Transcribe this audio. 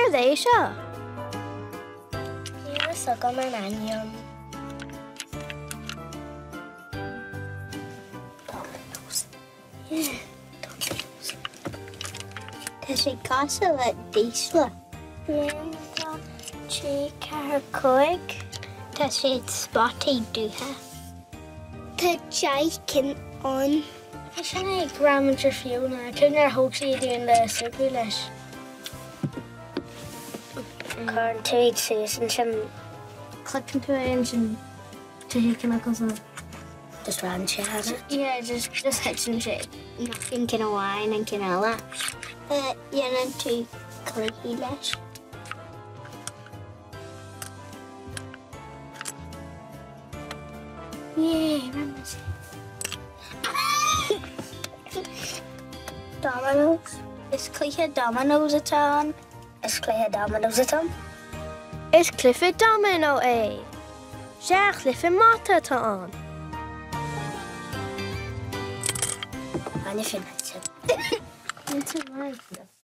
Cúir é seo? Níor sogam an anion. Domanos. Yeah, Domanos. Tá sé gasa le dísla. Rhain go 3-4. Tá sé spotty dútha. Tá jaikin on. I sinna ag gramager fiúna. Cúnar hógsaí dún le sugrú leis. Corn tuid Susan sin Clipping to it and to hear chemicals and just ran she has it. yeah, just hitching shit. Nothing can a wine and can a lash. Yana tú Cluiche leis. Yeah, remember. Dominoes. Is Cluiche Domanos atá? Is Cluiche Dominoes at home? Is Clifford Domanó é? Seach Clifford Mata tá an. And you finish it. It's a life.